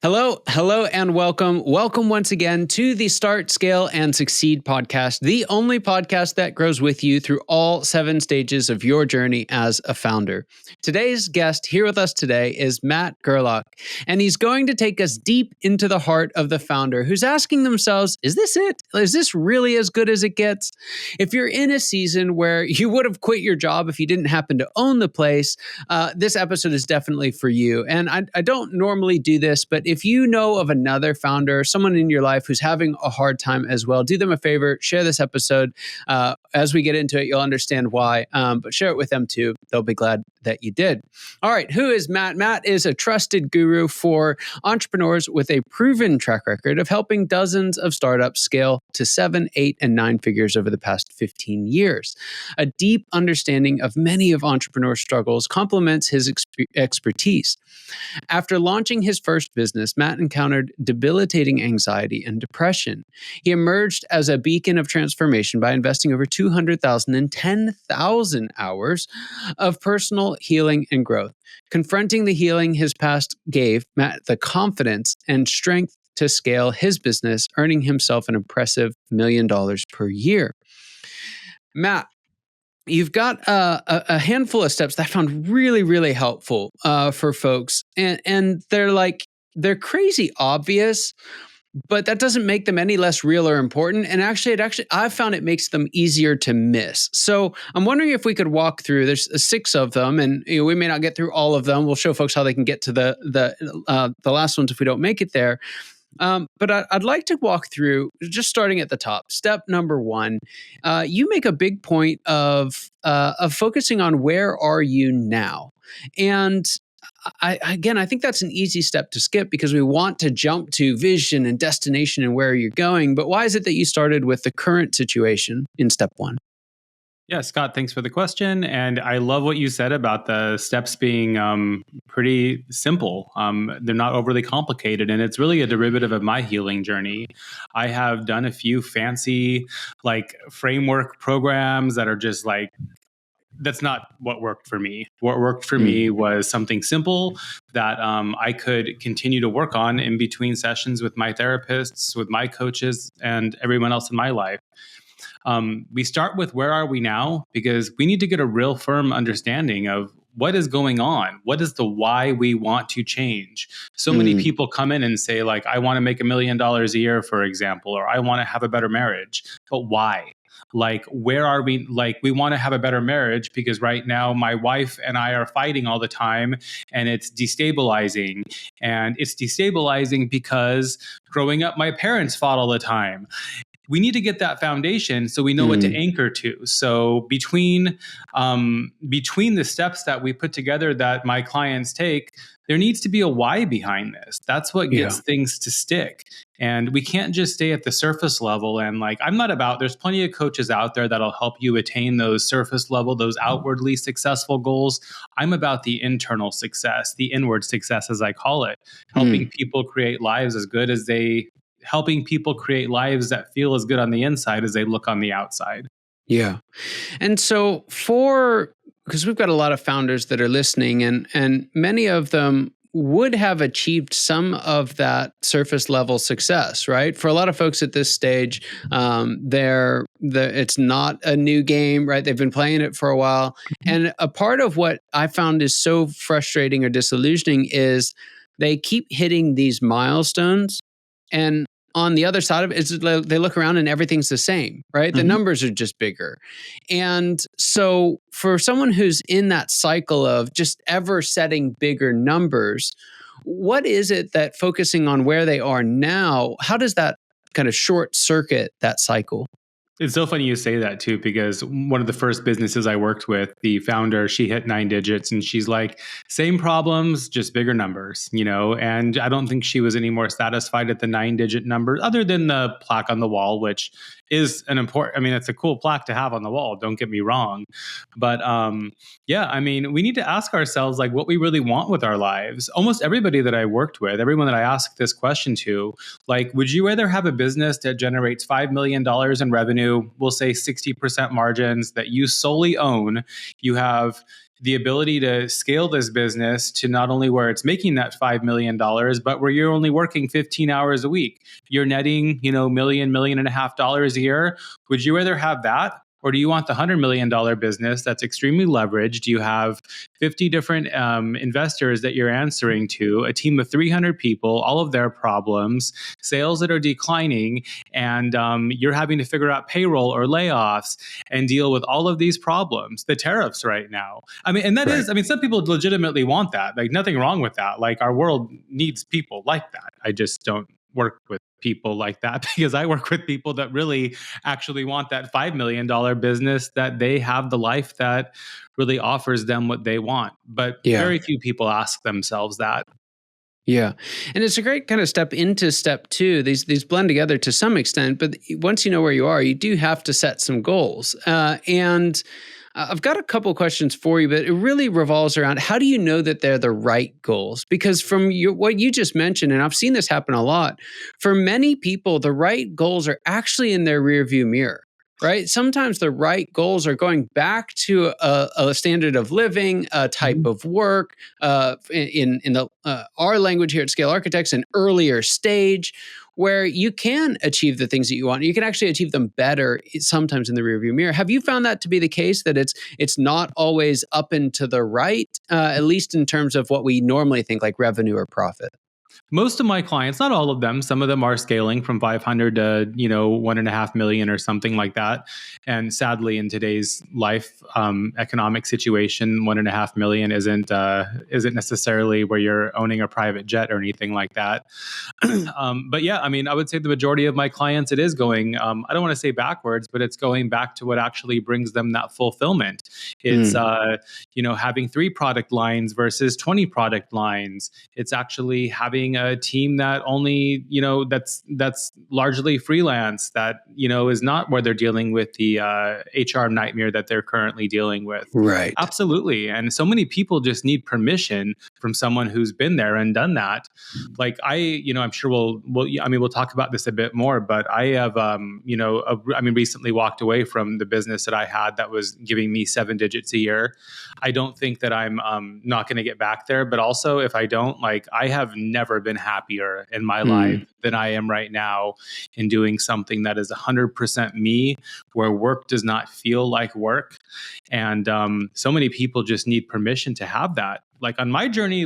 Hello, and welcome. Welcome once again to the Start, Scale, and Succeed podcast, the only podcast that grows with you through all 7 stages of your journey as a founder. Today's guest here with us today is Matt Gerlach, and he's going to take us deep into the heart of the founder who's asking themselves, is this it? Is this really as good as it gets? If you're in a season where you would have quit your job if you didn't happen to own the place, this episode is definitely for you. And I don't normally do this, but if you know of another founder, someone in your life who's having a hard time as well, do them a favor, share this episode. As we get into it, you'll understand why, but share it with them too. They'll be glad that you did. All right, who is Matt? Matt is a trusted guru for entrepreneurs with a proven track record of helping dozens of startups scale to 7, 8, and 9 figures over the past 15 years. A deep understanding of many of entrepreneurs' struggles complements his expertise. After launching his first business, Matt encountered debilitating anxiety and depression. He emerged as a beacon of transformation by investing over $200,000 in 10,000 hours of personal healing and growth. Confronting the healing his past gave Matt the confidence and strength to scale his business, earning himself an impressive $1 million per year. Matt, you've got a handful of steps that I found really, really helpful for folks. And they're crazy obvious, but that doesn't make them any less real or important. And actually, I've found it makes them easier to miss. So I'm wondering if we could walk through, there's 6 of them, and we may not get through all of them. We'll show folks how they can get to the last ones if we don't make it there. But I'd like to walk through, just starting at the top. Step number 1, you make a big point of focusing on where are you now, and I think that's an easy step to skip because we want to jump to vision and destination and where you're going. But why is it that you started with the current situation in step 1? Yeah, Scott, thanks for the question. And I love what you said about the steps being pretty simple. They're not overly complicated. And it's really a derivative of my healing journey. I have done a few fancy framework programs that are just that's not what worked for me. What worked for me was something simple that I could continue to work on in between sessions with my therapists, with my coaches, and everyone else in my life. We start with where are we now? Because we need to get a real firm understanding of what is going on. What is the why we want to change? So many people come in and say, I want to make $1 million a year, for example, or I want to have a better marriage. But why? Where are we? We want to have a better marriage because right now my wife and I are fighting all the time and it's destabilizing. And it's destabilizing because growing up, my parents fought all the time. We need to get that foundation so we know what to anchor to. So between the steps that we put together that my clients take, there needs to be a why behind this. That's what gets things to stick. And we can't just stay at the surface level. And there's plenty of coaches out there that'll help you attain those surface level, those outwardly successful goals. I'm about the internal success, the inward success, as I call it, helping people create lives helping people create lives that feel as good on the inside as they look on the outside. Yeah. And so because we've got a lot of founders that are listening and many of them would have achieved some of that surface level success, right? For a lot of folks at this stage, it's not a new game, right? They've been playing it for a while. And a part of what I found is so frustrating or disillusioning is they keep hitting these milestones, and on the other side of it, they look around and everything's the same, right? The numbers are just bigger. And so for someone who's in that cycle of just ever setting bigger numbers, what is it that focusing on where they are now, how does that kind of short circuit that cycle? It's so funny you say that too, because one of the first businesses I worked with, the founder, she hit 9 digits and she's like, same problems, just bigger numbers, and I don't think she was any more satisfied at the 9-digit number other than the plaque on the wall, which is it's a cool plaque to have on the wall. Don't get me wrong. But we need to ask ourselves what we really want with our lives. Almost everybody that I worked with, everyone that I asked this question to, would you rather have a business that generates $5 million in revenue, we'll say 60% margins, that you solely own, you have the ability to scale this business to not only where it's making that $5 million, but where you're only working 15 hours a week. You're netting, million and a half dollars a year. Would you rather have that? Or do you want the $100 million business that's extremely leveraged? You have 50 different investors that you're answering to, a team of 300 people, all of their problems, sales that are declining, and you're having to figure out payroll or layoffs and deal with all of these problems, the tariffs right now. I mean, and that Right. is, I mean, some people legitimately want that. Like, nothing wrong with that. Like, our world needs people like that. I just don't work with people like that because I work with people that really actually want that $5 million business, that they have the life that really offers them what they want. But Yeah. very few people ask themselves that. Yeah. And it's a great kind of step into step two. These blend together to some extent, but once you know where you are, you do have to set some goals. And I've got a couple questions for you, but it really revolves around how do you know that they're the right goals? Because from what you just mentioned, and I've seen this happen a lot, for many people, the right goals are actually in their rearview mirror. Right. Sometimes the right goals are going back to a standard of living, a type of work, in the our language here at Scale Architects, an earlier stage where you can achieve the things that you want. You can actually achieve them better sometimes in the rearview mirror. Have you found that to be the case, that it's not always up and to the right, at least in terms of what we normally think like revenue or profit? Most of my clients, not all of them, some of them are scaling from 500 to 1.5 million or something like that. And sadly, in today's life economic situation, 1.5 million isn't necessarily where you're owning a private jet or anything like that. But yeah, I mean, I would say the majority of my clients, it is going, I don't want to say backwards, but it's going back to what actually brings them that fulfillment. It's, having 3 product lines versus 20 product lines. It's actually having a team that only, that's largely freelance, that, is not where they're dealing with the HR nightmare that they're currently dealing with. Right. Absolutely. And so many people just need permission from someone who's been there and done that. Like I'm sure we'll talk about this a bit more, but I have, recently walked away from the business that I had that was giving me 7 digits a year. I don't think that I'm not going to get back there, but also if I don't, like, I have never been happier in my life than I am right now in doing something that is 100% me, where work does not feel like work. And so many people just need permission to have that. Like on my journey,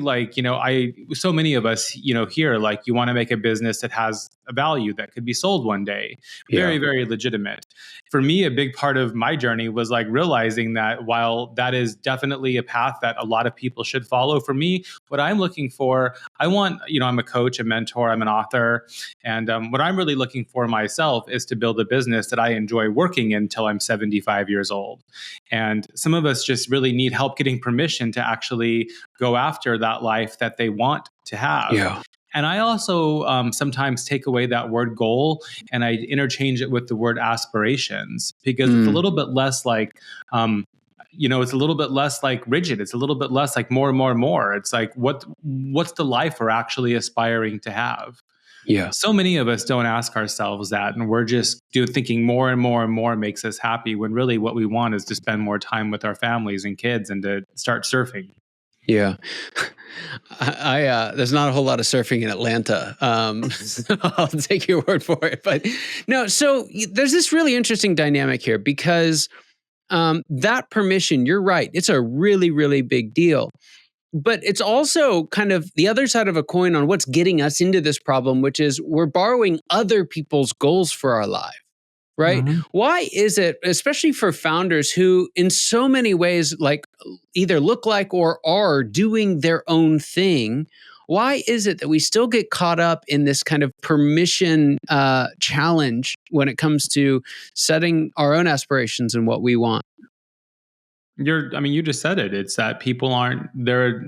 so many of us, here, like, you want to make a business that has a value that could be sold one day. Very, very legitimate. For me, a big part of my journey was like realizing that while that is definitely a path that a lot of people should follow, for me, what I'm looking for, I'm a coach, a mentor, I'm an author. And what I'm really looking for myself is to build a business that I enjoy working in until I'm 75 years old. And some of us just really need help getting permission to actually go after that life that they want to have. Yeah. And I also sometimes take away that word goal and I interchange it with the word aspirations, because it's a little bit less like, it's a little bit less like rigid. It's a little bit less like more and more and more. It's like, what's the life we're actually aspiring to have? Yeah. So many of us don't ask ourselves that, and we're just thinking more and more and more makes us happy, when really what we want is to spend more time with our families and kids and to start surfing. Yeah. There's not a whole lot of surfing in Atlanta. So I'll take your word for it. But no, so there's this really interesting dynamic here, because that permission, you're right, it's a really, really big deal. But it's also kind of the other side of a coin on what's getting us into this problem, which is we're borrowing other people's goals for our life. Right? Mm-hmm. Why is it, especially for founders who in so many ways like either look like or are doing their own thing, why is it that we still get caught up in this kind of permission challenge when it comes to setting our own aspirations and what we want? You just said it. It's that people they're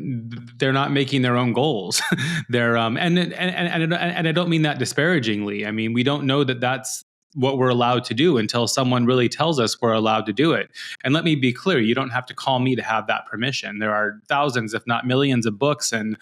not making their own goals. They're and I don't mean that disparagingly. I mean, we don't know that that's what we're allowed to do until someone really tells us we're allowed to do it. And let me be clear, you don't have to call me to have that permission. There are thousands, if not millions, of books and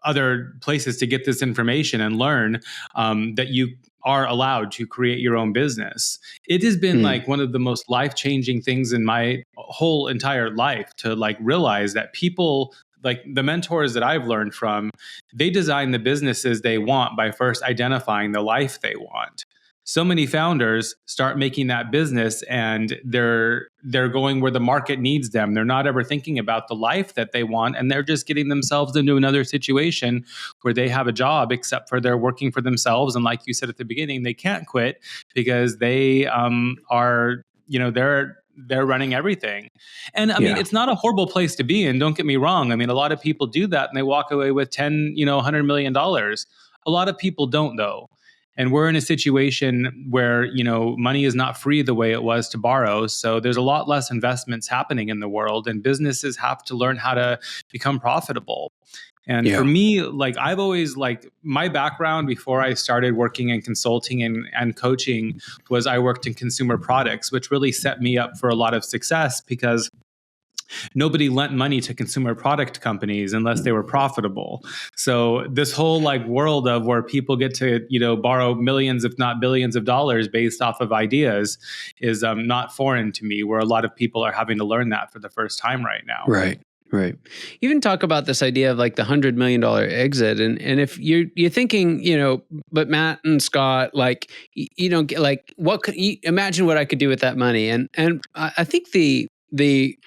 other places to get this information and learn that you are allowed to create your own business. It has been like one of the most life-changing things in my whole entire life to like realize that people, like the mentors that I've learned from, they design the businesses they want by first identifying the life they want. So many founders start making that business and they're going where the market needs them. They're not ever thinking about the life that they want, and they're just getting themselves into another situation where they have a job, except for they're working for themselves. And like you said at the beginning, they can't quit because they are, they're running everything. And I mean, it's not a horrible place to be in. Don't get me wrong. I mean, a lot of people do that and they walk away with $100 million. A lot of people don't, though. And we're in a situation where, money is not free the way it was to borrow. So there's a lot less investments happening in the world, and businesses have to learn how to become profitable. And for me, like I've always my background before I started working in consulting and coaching was I worked in consumer products, which really set me up for a lot of success because nobody lent money to consumer product companies unless they were profitable. So this whole world of where people get to, borrow millions, if not billions of dollars based off of ideas is not foreign to me, where a lot of people are having to learn that for the first time right now. Right. Right. You even talk about this idea of the $100 million exit. And if you're thinking, but Matt and Scott, what could you imagine what I could do with that money? And I think the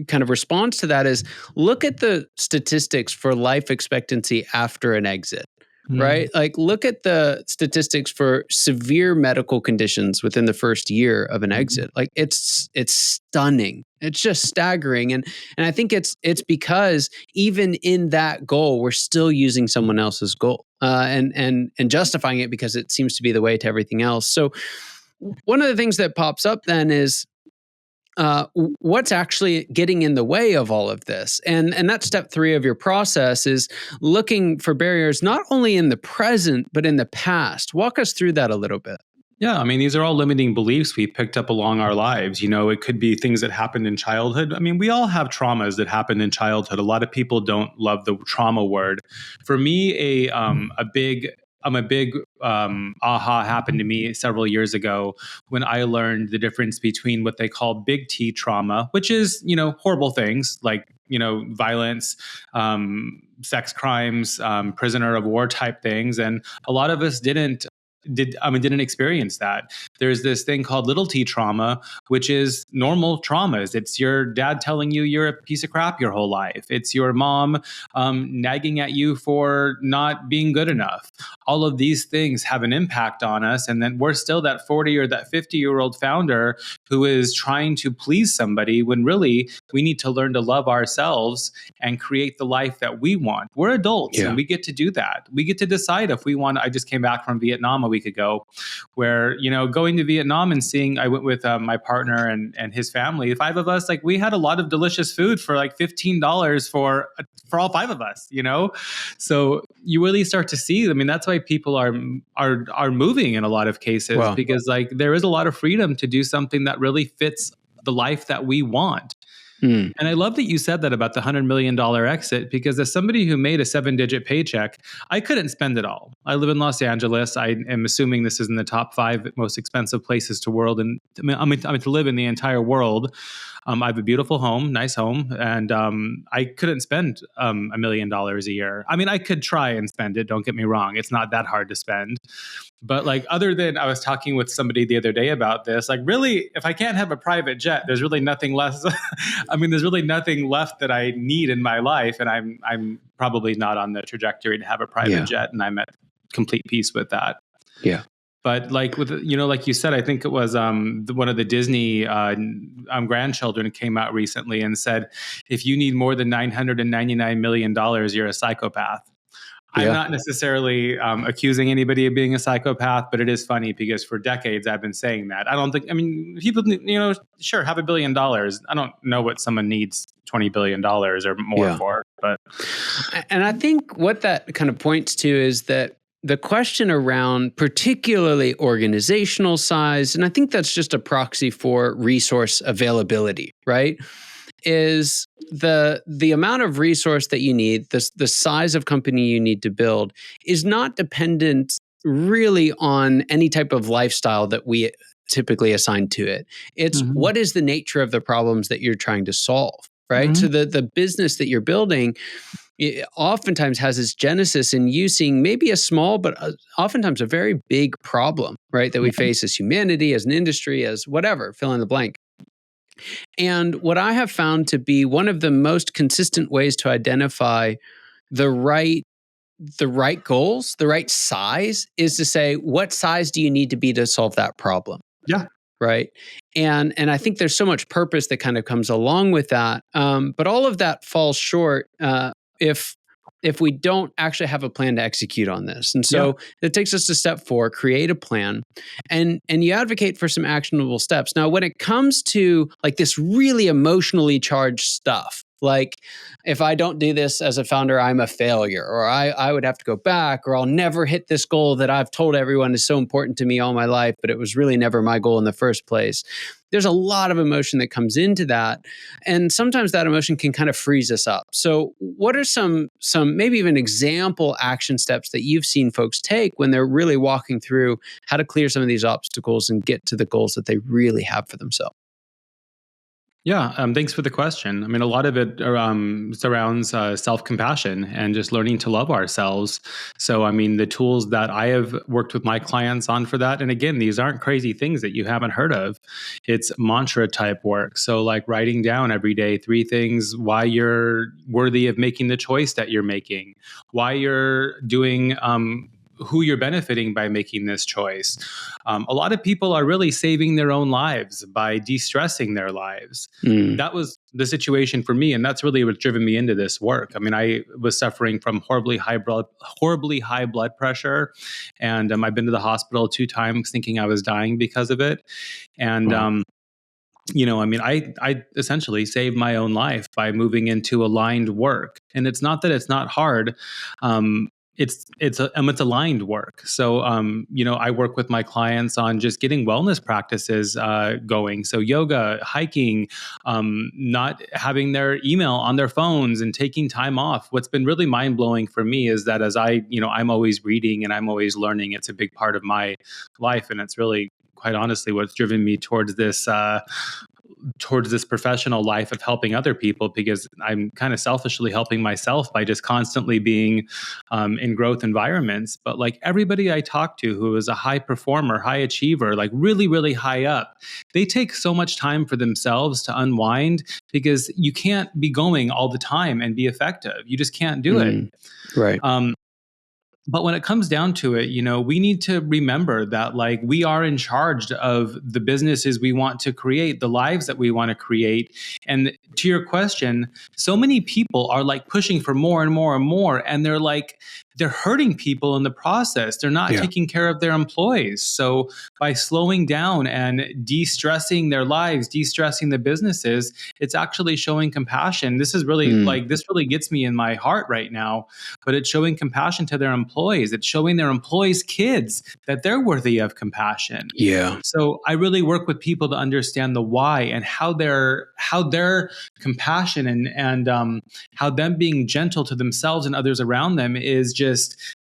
kind of response to that is look at the statistics for life expectancy after an exit. Right? Look at the statistics for severe medical conditions within the first year of an exit. It's stunning. It's just staggering. And I think it's because even in that goal, we're still using someone else's goal and justifying it because it seems to be the way to everything else. So one of the things that pops up then is what's actually getting in the way of all of this? And that's step 3 of your process is looking for barriers, not only in the present, but in the past. Walk us through that a little bit. Yeah, I mean, these are all limiting beliefs we picked up along our lives. It could be things that happened in childhood. I mean, we all have traumas that happened in childhood. A lot of people don't love the trauma word. For me, a big aha happened to me several years ago when I learned the difference between what they call big T trauma, which is, horrible things like, violence, sex crimes, prisoner of war type things. And a lot of us didn't experience that. There's this thing called little T trauma, which is normal traumas. It's your dad telling you you're a piece of crap your whole life. It's your mom nagging at you for not being good enough. All of these things have an impact on us. And then we're still that 40 or that 50-year-old founder who is trying to please somebody when really we need to learn to love ourselves and create the life that we want. We're adults and we get to do that. We get to decide if we want. I just came back from Vietnam a week ago where, going to Vietnam and I went with my partner and his family, 5 of us, we had a lot of delicious food for $15 for all 5 of us, So you really start to see, I mean, that's why people are moving in a lot of cases because there is a lot of freedom to do something that really fits the life that we want. And I love that you said that about the $100 million exit, because as somebody who made a 7-digit paycheck, I couldn't spend it all. I live in Los Angeles. I am assuming this is in the top 5 most expensive places to to live in the entire world. I have a beautiful home, nice home, and I couldn't spend $1 million a year. I mean, I could try and spend it. Don't get me wrong. It's not that hard to spend. But other than, I was talking with somebody the other day about this, really, if I can't have a private jet, there's really nothing less. I mean, there's really nothing left that I need in my life. And I'm probably not on the trajectory to have a private jet. And I'm at complete peace with that. Yeah. But like you said, I think it was one of the Disney grandchildren came out recently and said, if you need more than $999 million, you're a psychopath. I'm not necessarily accusing anybody of being a psychopath, but it is funny because for decades I've been saying that. People, sure, have $1 billion. I don't know what someone needs $20 billion or more for, but. And I think what that kind of points to is that the question around particularly organizational size, and I think that's just a proxy for resource availability, right? Is the amount of resource that you need, the size of company you need to build is not dependent really on any type of lifestyle that we typically assign to it. It's what is the nature of the problems that you're trying to solve, right? So the business that you're building, it oftentimes has its genesis in you seeing maybe a small, but oftentimes a very big problem, right? That we face as humanity, as an industry, as whatever, fill in the blank. And what I have found to be one of the most consistent ways to identify the right goals, the right size, is to say, what size do you need to be to solve that problem? Yeah. Right. And I think there's so much purpose that kind of comes along with that. But all of that falls short if we don't actually have a plan to execute on this. And so it takes us to step 4, create a plan, and you advocate for some actionable steps. Now, when it comes to like this really emotionally charged stuff, like if I don't do this as a founder, I'm a failure, or I would have to go back, or I'll never hit this goal that I've told everyone is so important to me all my life, but it was really never my goal in the first place. There's a lot of emotion that comes into that. And sometimes that emotion can kind of freeze us up. So what are some maybe even example action steps that you've seen folks take when they're really walking through how to clear some of these obstacles and get to the goals that they really have for themselves? Yeah, thanks for the question. I mean, a lot of it surrounds self-compassion and just learning to love ourselves. So, I mean, the tools that I have worked with my clients on for that, and again, these aren't crazy things that you haven't heard of. It's mantra type work. So, like writing down every day 3 things why you're worthy of making the choice that you're making, why you're doing who you're benefiting by making this choice. A lot of people are really saving their own lives by de-stressing their lives. That was the situation for me, and that's really what's driven me into this work. I mean, I was suffering from horribly high blood pressure, and I've been to the hospital 2 times thinking I was dying because of it. And I mean, I essentially saved my own life by moving into aligned work, and it's not that it's not hard. It's aligned work. So, I work with my clients on just getting wellness practices going. So yoga, hiking, not having their email on their phones and taking time off. What's been really mind blowing for me is that as I'm always reading and I'm always learning. It's a big part of my life. And it's really, quite honestly, what's driven me towards this professional life of helping other people, because I'm kind of selfishly helping myself by just constantly being in growth environments. But like everybody I talk to who is a high performer, high achiever, like really, really high up, they take so much time for themselves to unwind, because you can't be going all the time and be effective. You just can't do it. Right. But when it comes down to it, we need to remember that like we are in charge of the businesses we want to create, the lives that we want to create. And to your question, so many people are like pushing for more and more and more. And they're hurting people in the process. They're not taking care of their employees. So by slowing down and de-stressing their lives, de-stressing the businesses, it's actually showing compassion. This is really this really gets me in my heart right now, but it's showing compassion to their employees. It's showing their employees' kids that they're worthy of compassion. Yeah. So I really work with people to understand the why and how their compassion and how them being gentle to themselves and others around them is just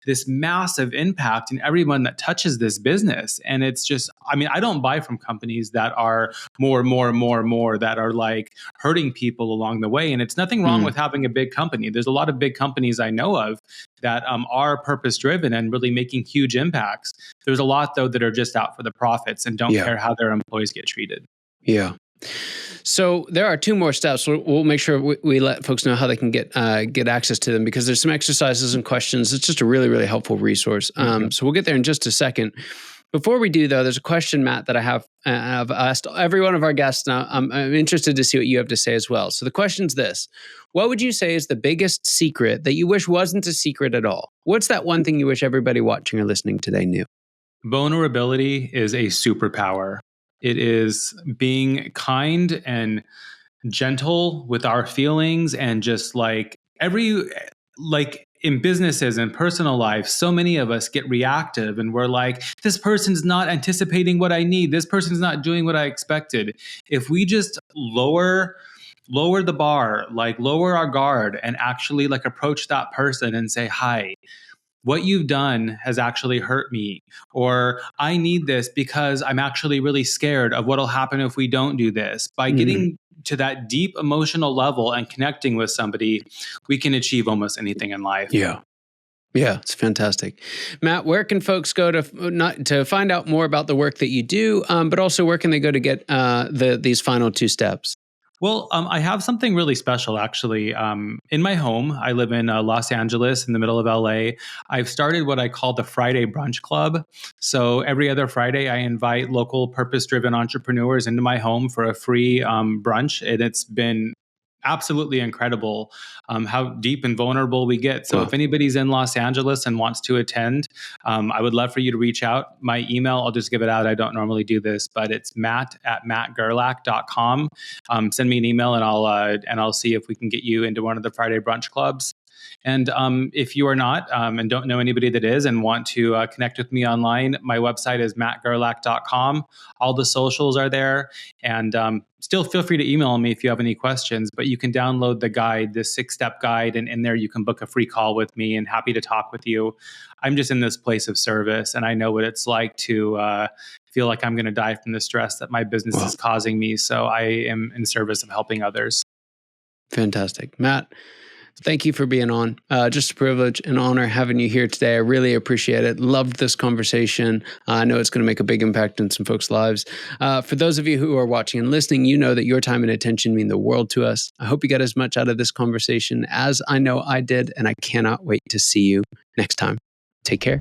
this massive impact in everyone that touches this business. And it's just, I mean, I don't buy from companies that are more that are like hurting people along the way. And it's nothing wrong with having a big company. There's a lot of big companies I know of that are purpose driven and really making huge impacts. There's a lot though that are just out for the profits and don't care how their employees get treated. Yeah. So there are 2 more steps. We'll make sure we let folks know how they can get access to them, because there's some exercises and questions. It's just a really, really helpful resource. So we'll get there in just a second. Before we do, though, there's a question, Matt, that I've asked every one of our guests. Now, I'm interested to see what you have to say as well. So the question's this: what would you say is the biggest secret that you wish wasn't a secret at all? What's that one thing you wish everybody watching or listening today knew? Vulnerability is a superpower. It is being kind and gentle with our feelings, and just like in businesses and personal life, so many of us get reactive and we're like, this person's not anticipating what I need. This person's not doing what I expected. If we just lower the bar, like lower our guard and actually like approach that person and say, hi, what you've done has actually hurt me, or I need this because I'm actually really scared of what'll happen if we don't do this. By getting to that deep emotional level and connecting with somebody, we can achieve almost anything in life. Yeah. Yeah, it's fantastic. Matt, where can folks go to find out more about the work that you do, but also where can they go to get these final two steps? Well, I have something really special, actually. In my home, I live in Los Angeles, in the middle of LA. I've started what I call the Friday Brunch Club. So every other Friday, I invite local purpose-driven entrepreneurs into my home for a free brunch, and it's been absolutely incredible how deep and vulnerable we get. So Wow. if anybody's in Los Angeles and wants to attend, I would love for you to reach out. My email, I'll just give it out. I don't normally do this, but it's matt@mattgerlach.com. Send me an email and I'll see if we can get you into one of the Friday brunch clubs. And if you are not and don't know anybody that is and want to connect with me online, my website is mattgerlach.com. All the socials are there. And still feel free to email me if you have any questions, but you can download the guide, the 6-step guide, and in there you can book a free call with me, and happy to talk with you. I'm just in this place of service, and I know what it's like to feel like I'm going to die from the stress that my business is causing me. So I am in service of helping others. Fantastic. Matt, thank you for being on. Just a privilege and honor having you here today. I really appreciate it. Loved this conversation. I know it's going to make a big impact in some folks' lives. For those of you who are watching and listening, you know that your time and attention mean the world to us. I hope you got as much out of this conversation as I know I did, and I cannot wait to see you next time. Take care.